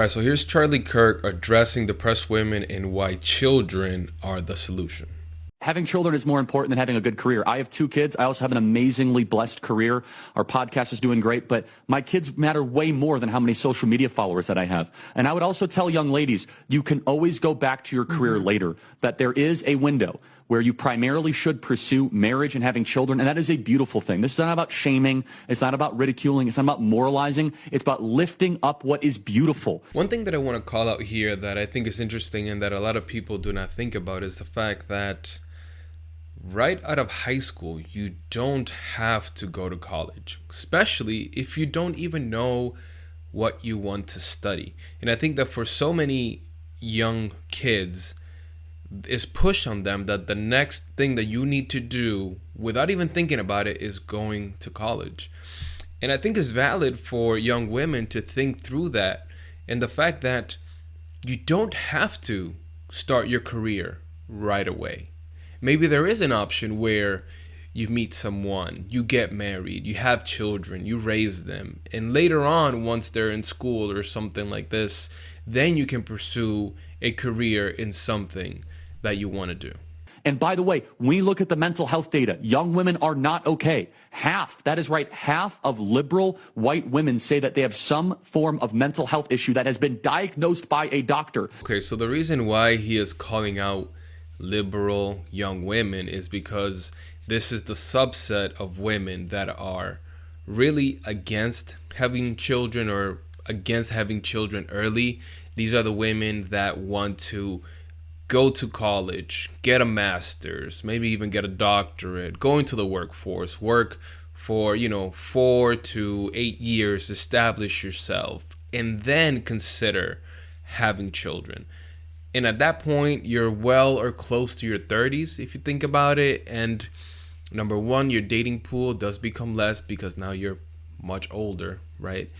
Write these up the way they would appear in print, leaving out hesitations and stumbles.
All right, so here's Charlie Kirk addressing depressed women and why children are the solution. Having children is more important than having a good career. I have 2 kids. I also have an amazingly blessed career. Our podcast is doing great, but my kids matter way more than how many social media followers that I have. And I would also tell young ladies, you can always go back to your career later, that there is a window where you primarily should pursue marriage and having children, and that is a beautiful thing. This is not about shaming. It's not about ridiculing. It's not about moralizing. It's about lifting up what is beautiful. One thing that I want to call out here that I think is interesting and that a lot of people do not think about is the fact that right out of high school, you don't have to go to college, especially if you don't even know what you want to study. And I think that for so many young kids, is pushed on them that the next thing that you need to do without even thinking about it is going to college. And I think it's valid for young women to think through that and the fact that you don't have to start your career right away. Maybe there is an option where you meet someone, you get married, you have children, you raise them, and later on, once they're in school or something like this, then you can pursue a career in something that you want to do. And by the way, when we look at the mental health data, young women are not okay. Half, that is right, half of liberal white women say that they have some form of mental health issue that has been diagnosed by a doctor. Okay, so the reason why he is calling out liberal young women is because this is the subset of women that are really against having children or against having children early. These are the women that want to go to college, get a master's, maybe even get a doctorate, go into the workforce, work for, 4 to 8 years, establish yourself, and then consider having children. And at that point, you're well or close to your 30s, if you think about it. And number one, your dating pool does become less because now you're much older, right?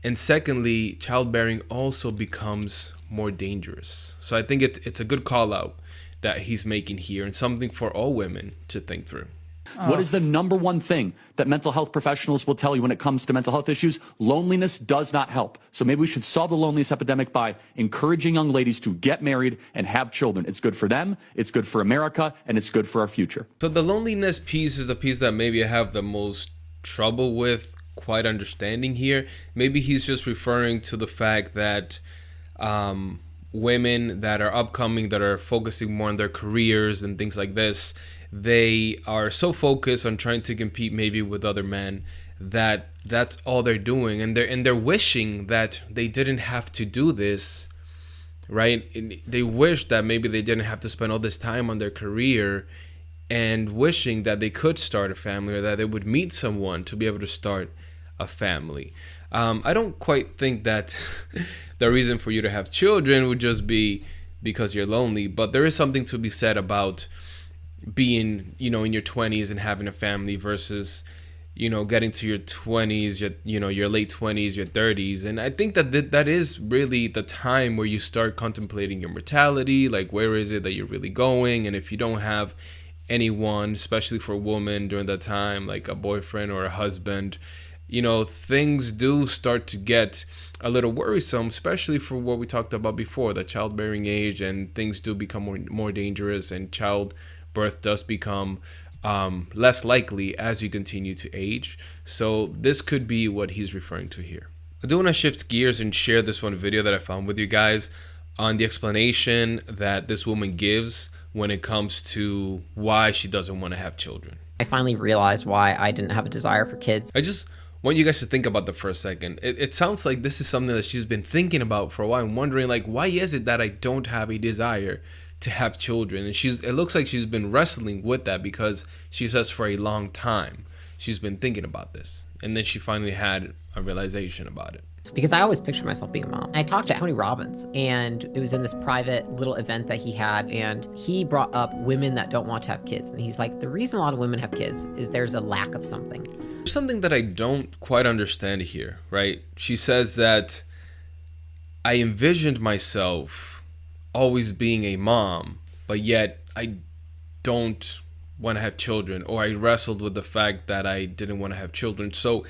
And secondly, childbearing also becomes more dangerous. So I think it's a good call out that he's making here and something for all women to think through. What is the number one thing that mental health professionals will tell you when it comes to mental health issues? Loneliness does not help. So maybe we should solve the loneliness epidemic by encouraging young ladies to get married and have children. It's good for them, it's good for America, and it's good for our future. So the loneliness piece is the piece that maybe I have the most trouble with quite understanding here. Maybe he's just referring to the fact that women that are upcoming, that are focusing more on their careers and things like this, they are so focused on trying to compete maybe with other men that that's all they're doing, and they're wishing that they didn't have to do this, right? And they wish that maybe they didn't have to spend all this time on their career, and wishing that they could start a family or that they would meet someone to be able to start a family. I don't quite think that the reason for you to have children would just be because you're lonely, but there is something to be said about being, in your 20s and having a family versus, getting to your 20s, your late 20s, your 30s. And I think that is really the time where you start contemplating your mortality, like where is it that you're really going? And if you don't have anyone, especially for a woman during that time, like a boyfriend or a husband, things do start to get a little worrisome, especially for what we talked about before, the childbearing age, and things do become more dangerous, and childbirth does become less likely as you continue to age. So this could be what he's referring to here. I do want to shift gears and share this one video that I found with you guys on the explanation that this woman gives when it comes to why she doesn't want to have children. I finally realized why I didn't have a desire for kids. I just want you guys to think about that for a second. It sounds like this is something that she's been thinking about for a while and wondering, like, why is it that I don't have a desire to have children? And it looks like she's been wrestling with that because she says for a long time she's been thinking about this. And then she finally had a realization about it. Because I always pictured myself being a mom. I talked to Tony Robbins, and it was in this private little event that he had, and he brought up women that don't want to have kids. And he's like, the reason a lot of women have kids is there's a lack of something. There's something that I don't quite understand here, right? She says that I envisioned myself always being a mom, but yet I don't want to have children, or I wrestled with the fact that I didn't want to have children. So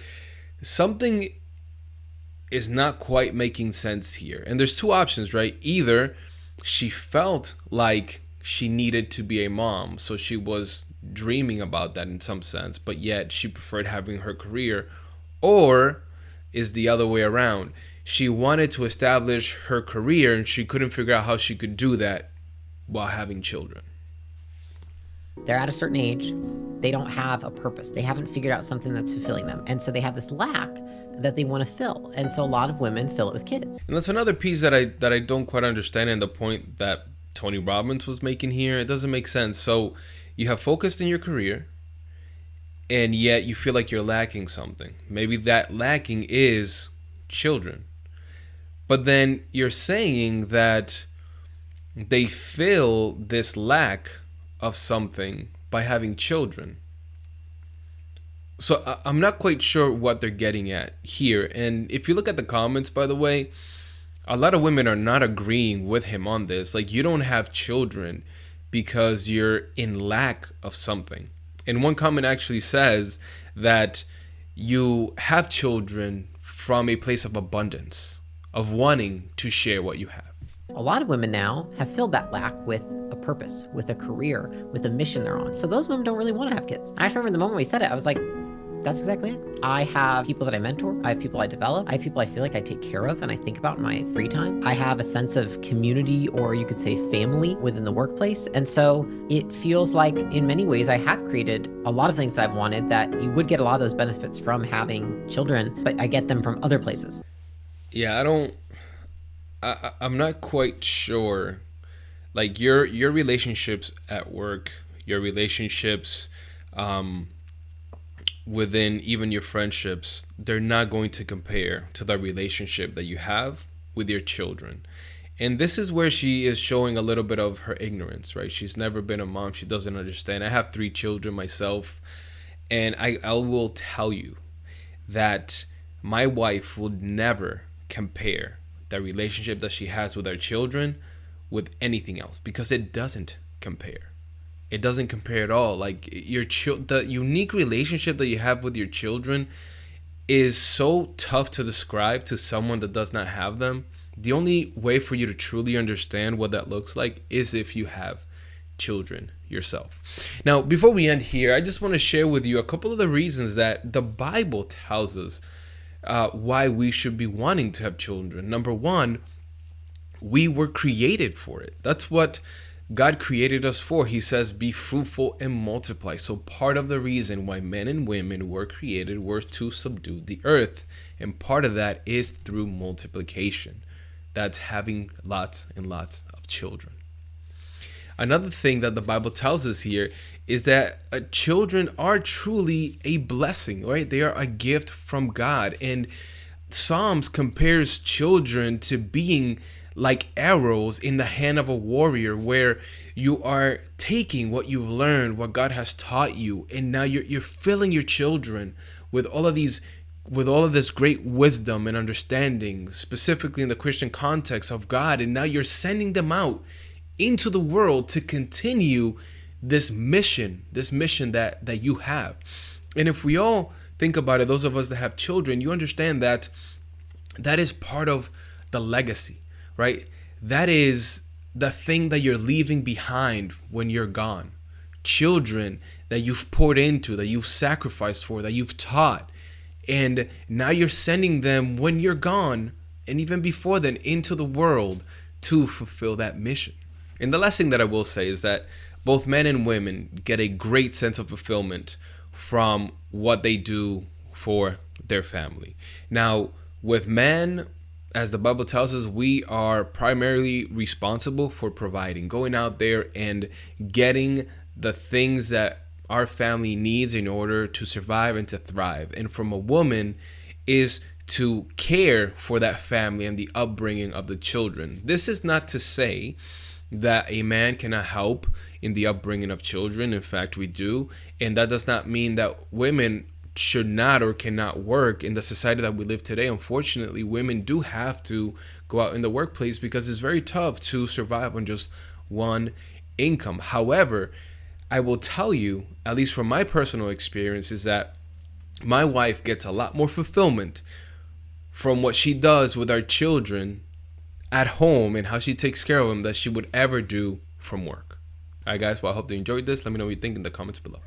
something is not quite making sense here. And there's two options, right? Either she felt like she needed to be a mom, so she was dreaming about that in some sense, but yet she preferred having her career, or is the other way around. She wanted to establish her career and she couldn't figure out how she could do that while having children. They're at a certain age, they don't have a purpose. They haven't figured out something that's fulfilling them. And so they have this lack that they want to fill. And so a lot of women fill it with kids. And that's another piece that I don't quite understand, and the point that Tony Robbins was making here. It doesn't make sense. So you have focused in your career, and yet you feel like you're lacking something. Maybe that lacking is children. But then you're saying that they fill this lack of something by having children. So I'm not quite sure what they're getting at here. And if you look at the comments, by the way, a lot of women are not agreeing with him on this. Like, you don't have children because you're in lack of something. And one comment actually says that you have children from a place of abundance, of wanting to share what you have. A lot of women now have filled that lack with a purpose, with a career, with a mission they're on. So those women don't really want to have kids. I just remember the moment we said it, I was like, that's exactly it. I have people that I mentor. I have people I develop. I have people I feel like I take care of and I think about in my free time. I have a sense of community, or you could say family, within the workplace. And so it feels like in many ways I have created a lot of things that I've wanted, that you would get a lot of those benefits from having children, but I get them from other places. Yeah, I'm not quite sure. Like, your relationships at work, your relationships within even your friendships, they're not going to compare to the relationship that you have with your children. And this is where she is showing a little bit of her ignorance, right? She's never been a mom. She doesn't understand. I have 3 children myself, and I will tell you that my wife would never compare the relationship that she has with her children with anything else, because it doesn't compare. It doesn't compare at all. Like, the unique relationship that you have with your children is so tough to describe to someone that does not have them. The only way for you to truly understand what that looks like is if you have children yourself. Now, before we end here, I just want to share with you a couple of the reasons that the Bible tells us why we should be wanting to have children. Number one, we were created for it. That's what God created us for. He says, be fruitful and multiply. So part of the reason why men and women were created were to subdue the earth. And part of that is through multiplication. That's having lots and lots of children. Another thing that the Bible tells us here is that children are truly a blessing, right? They are a gift from God. And Psalms compares children to being like arrows in the hand of a warrior, where you are taking what you've learned, what God has taught you, and now you're filling your children with all of this great wisdom and understanding, specifically in the Christian context of God, and now you're sending them out into the world to continue this mission that you have. And if we all think about it, those of us that have children, you understand that that is part of the legacy, right? That is the thing that you're leaving behind when you're gone. Children that you've poured into, that you've sacrificed for, that you've taught. And now you're sending them when you're gone, and even before then, into the world to fulfill that mission. And the last thing that I will say is that both men and women get a great sense of fulfillment from what they do for their family. Now, with men, as the Bible tells us, we are primarily responsible for providing, going out there and getting the things that our family needs in order to survive and to thrive. And from a woman is to care for that family and the upbringing of the children. This is not to say that a man cannot help in the upbringing of children. In fact, we do. And that does not mean that women should not or cannot work in the society that we live today. Unfortunately, women do have to go out in the workplace because it's very tough to survive on just one income. However, I will tell you, at least from my personal experience, is that my wife gets a lot more fulfillment from what she does with our children at home and how she takes care of them that she would ever do from work. All right, guys. Well, I hope you enjoyed this. Let me know what you think in the comments below.